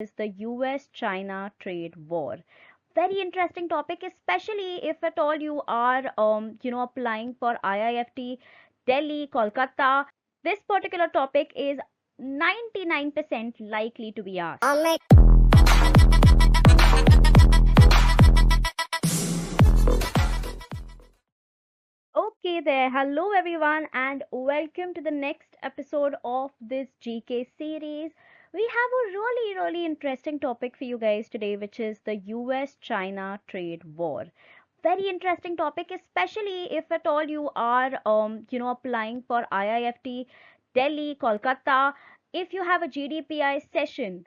is the US-China trade war. Very interesting topic, especially if at all you are, applying for IIFT, Delhi, Kolkata. This particular topic is 99% likely to be asked. Okay there, hello everyone, and welcome to the next episode of this GK series. We have a really interesting topic for you guys today, which is the US-China trade war. Very interesting topic, especially if at all you are, applying for IIFT, Delhi, Kolkata. If you have a GDPI session,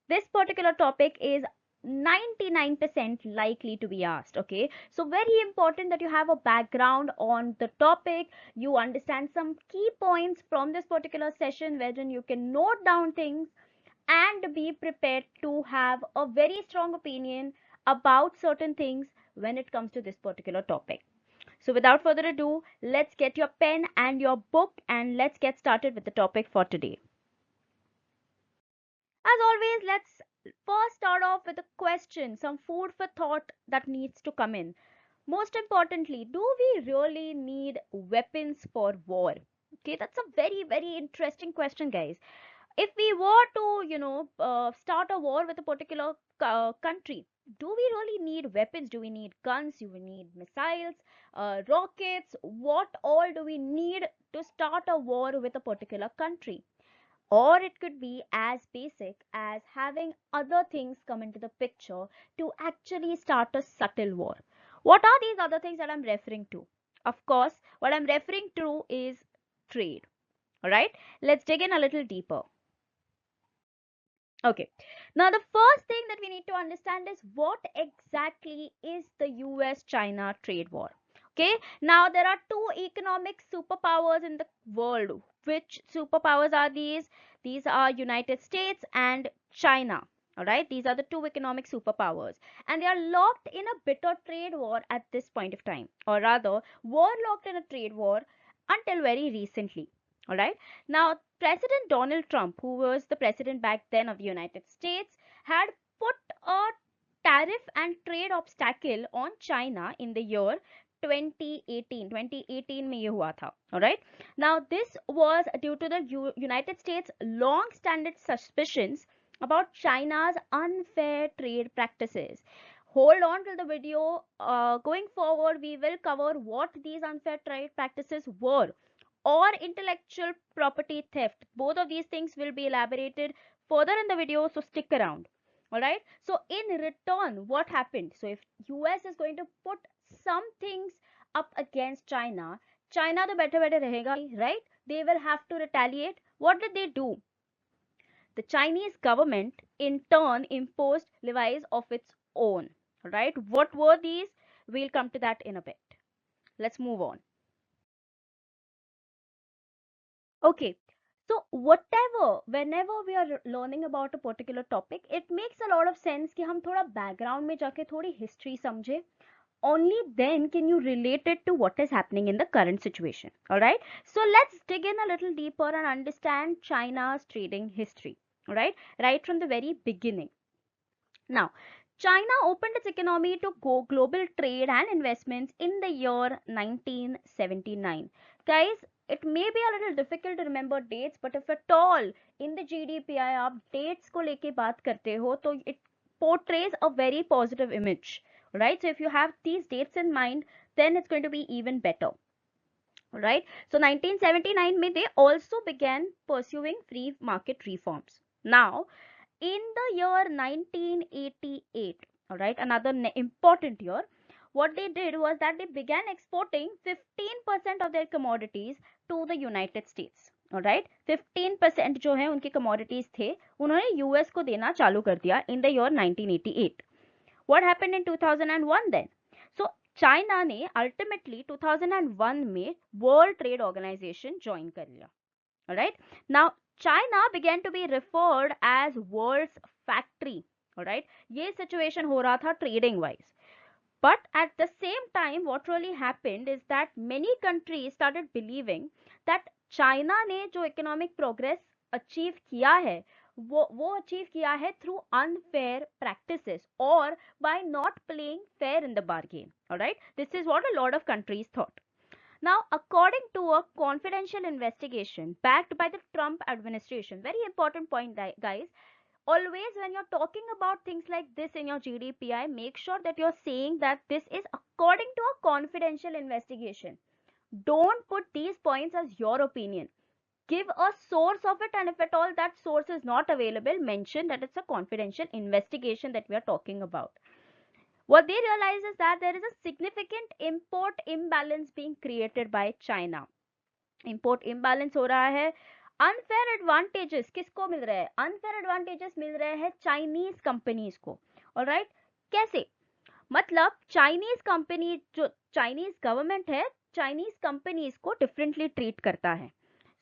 this particular topic is 99% likely to be asked. Okay, so very important that you have a background on the topic, you understand some key points from this particular session wherein you can note down things and be prepared to have a very strong opinion about certain things when it comes to this particular topic. So without further ado, let's get your pen and your book and let's get started with the topic for today. As always, let's first start off with a question, some food for thought that needs to come in. Most importantly, do we really need weapons for war? Okay, that's a very interesting question, guys. If we were to, start a war with a particular country, do we really need weapons? Do we need guns? Do we need missiles, rockets? What all do we need to start a war with a particular country? Or it could be as basic as having other things come into the picture to actually start a subtle war. What are these other things that I'm referring to? Of course, what I'm referring to is trade. All right, let's dig in a little deeper. Okay, now the first thing that we need to understand is what exactly is the US China trade war. Okay, now there are two economic superpowers in the world. Which superpowers are these? These are United States and China. All right, these are the two economic superpowers, and they are locked in a bitter trade war at this point of time, or rather, were locked in a trade war until very recently. All right, now President Donald Trump, who was the president back then of the United States, had put a tariff and trade obstacle on China in the year 2018. 2018 में ये हुआ था. All right. Now this was due to the United States long-standing suspicions about China's unfair trade practices. Hold on till the video. Going forward, we will cover what these unfair trade practices were, or intellectual property theft. Both of these things will be elaborated further in the video, so stick around. All right, so in return, what happened? So if US is going to put some things up against China, China the better rahega, right? They will have to retaliate. What did they do? The Chinese government in turn imposed levies of its own. Right, what were these? We'll come to that in a bit. Let's move on. Okay, so whenever we are learning about a particular topic, it makes a lot of sense कि हम थोड़ा background में जाके थोड़ी history समझे. Only then can you relate it to what is happening in the current situation. All right, so let's dig in a little deeper and understand China's trading history. All right from the very beginning. Now, China opened its economy to global trade and investments in the year 1979. Guys, it may be a little difficult to remember dates, but if at all in the GDPI आप dates को लेके बात करते हो, तो it portrays a very positive image, right? So if you have these dates in mind, then it's going to be even better. Right? So 1979 में they also began pursuing free market reforms. Now, in the year 1988, all right, another important year, what they did was that they began exporting 15% of their commodities to the United States. All right, 15% जो है उनके commodities थे, उन्होंने US को देना चालू कर दिया in the year 1988. What happened in 2001 then? So China ने ultimately 2001 में World Trade Organization join कर लिया. All right, now China began to be referred as world's factory. All right, ये situation हो रहा था trading wise. But at the same time, what really happened is that many countries started believing that China ने जो economic progress achieve किया है, वो achieve किया है थ्रू अनफेयर प्रैक्टिसेस और by not playing fair in the bargain. Alright, this is what a lot of countries thought. Now, according to a confidential investigation backed by the Trump administration, very important point, guys. Always, when you're talking about things like this in your GDPI, make sure that you're saying that this is according to a confidential investigation. Don't put these points as your opinion. Give a source of it, and if at all that source is not available, mention that it's a confidential investigation that we are talking about. What they realize is that there is a significant import imbalance being created by China. Import imbalance हो रहा है. Unfair advantages किसको मिल रहे हैं? Unfair advantages मिल रहे हैं Chinese companies को. Alright? कैसे? मतलब चाइनीज कंपनी, जो चाइनीज गवर्नमेंट है, चाइनीज कंपनीज को डिफरेंटली ट्रीट करता है.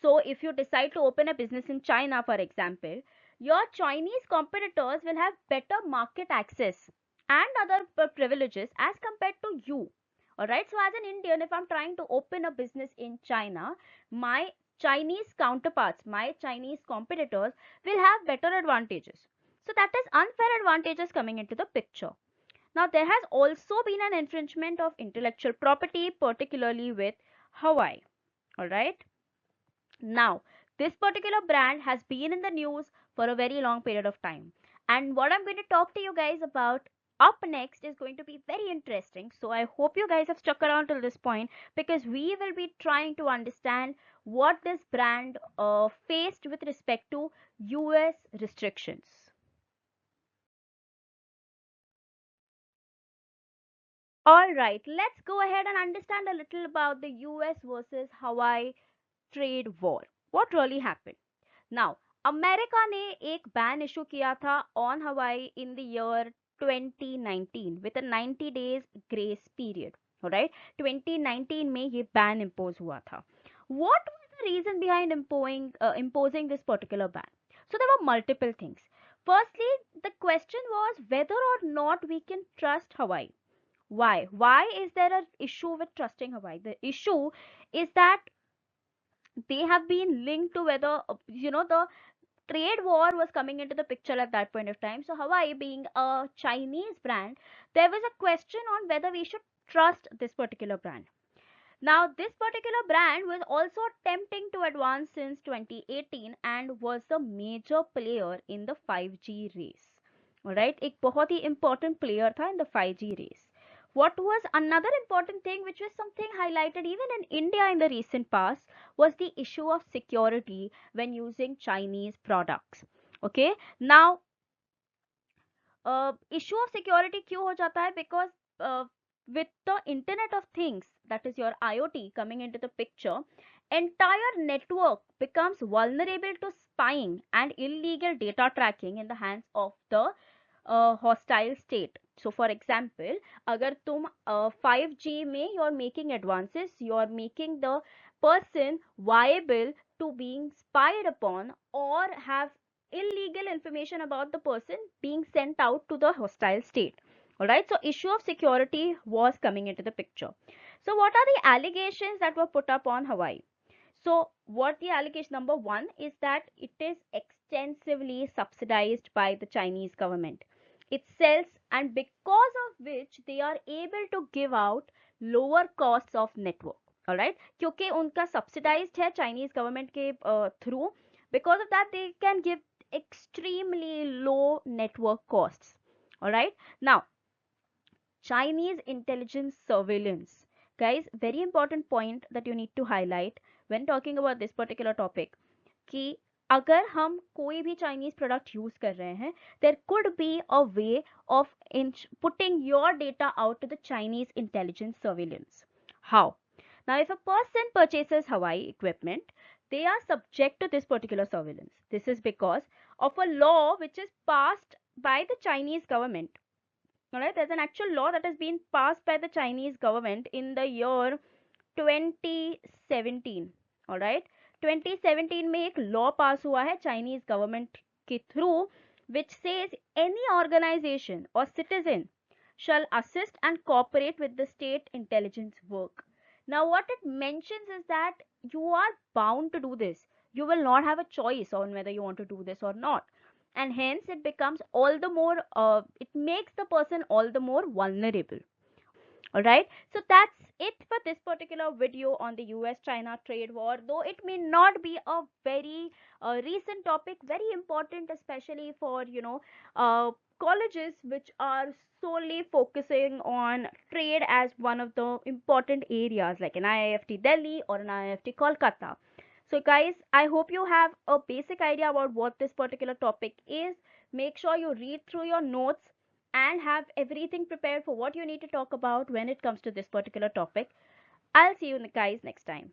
So if you decide to open a business in China for example, your Chinese competitors will have better market access and other privileges as compared to you. Alright, so as an Indian, if I'm trying to open a business in China, my Chinese counterparts, my Chinese competitors will have better advantages. So that is unfair advantages coming into the picture. Now, there has also been an infringement of intellectual property, particularly with Hawaii. All right. Now, this particular brand has been in the news for a very long period of time. And what I'm going to talk to you guys about up next is going to be very interesting. So, I hope you guys have stuck around till this point, because we will be trying to understand what this brand faced with respect to US restrictions. All right, let's go ahead and understand a little about the US versus Hawaii trade war. What really happened? Now, America ने एक ban issue किया था on Hawaii in the year 2019 with a 90 days grace period. Alright, 2019 में ये ban impose हुआ था. What was the reason behind imposing this particular ban? So there were multiple things. Firstly, the question was whether or not we can trust Hawaii. Why is there an issue with trusting Hawaii? The issue is that they have been linked to whether, the trade war was coming into the picture at that point of time. So Hawaii being a Chinese brand, there was a question on whether we should trust this particular brand. Now, this particular brand was also attempting to advance since 2018 and was the major player in the 5G race. Alright, एक बहुत ही important player था in the 5G race. What was another important thing, which was something highlighted even in India in the recent past, was the issue of security when using Chinese products. Okay, now issue of security क्यों हो जाता है? Because with the Internet of Things, that is your IoT coming into the picture, entire network becomes vulnerable to spying and illegal data tracking in the hands of the hostile state. So for example, अगर तुम 5G में you're making advances, you're making the person viable to being spied upon or have illegal information about the person being sent out to the hostile state. All right, so issue of security was coming into the picture. So what are the allegations that were put up on Hawaii? So what the allegation number one is that it is extensively subsidized by the Chinese government. It sells, and because of which they are able to give out lower costs of network. All right, क्योंकि उनका subsidized है Chinese government के through, because of that they can give extremely low network costs. All right, now Chinese intelligence surveillance. Guys, very important point that you need to highlight when talking about this particular topic, कि अगर हम कोई भी Chinese product use कर रहे हैं, there could be a way of putting your data out to the Chinese intelligence surveillance. How? Now, if a person purchases Hawaii equipment, they are subject to this particular surveillance. This is because of a law which is passed by the Chinese government. Alright, there's an actual law that has been passed by the Chinese government in the year 2017. Alright, 2017 में एक law pass हुआ है Chinese government के through, which says any organization or citizen shall assist and cooperate with the state intelligence work. Now, what it mentions is that you are bound to do this. You will not have a choice on whether you want to do this or not. and hence it becomes all the more, it makes the person all the more vulnerable. All right, so that's it for this particular video on the US China trade war. Though it may not be a very recent topic, very important, especially for, colleges which are solely focusing on trade as one of the important areas, like an IIFT Delhi or an IIFT Kolkata. So, guys, I hope you have a basic idea about what this particular topic is. Make sure you read through your notes and have everything prepared for what you need to talk about when it comes to this particular topic. I'll see you guys next time.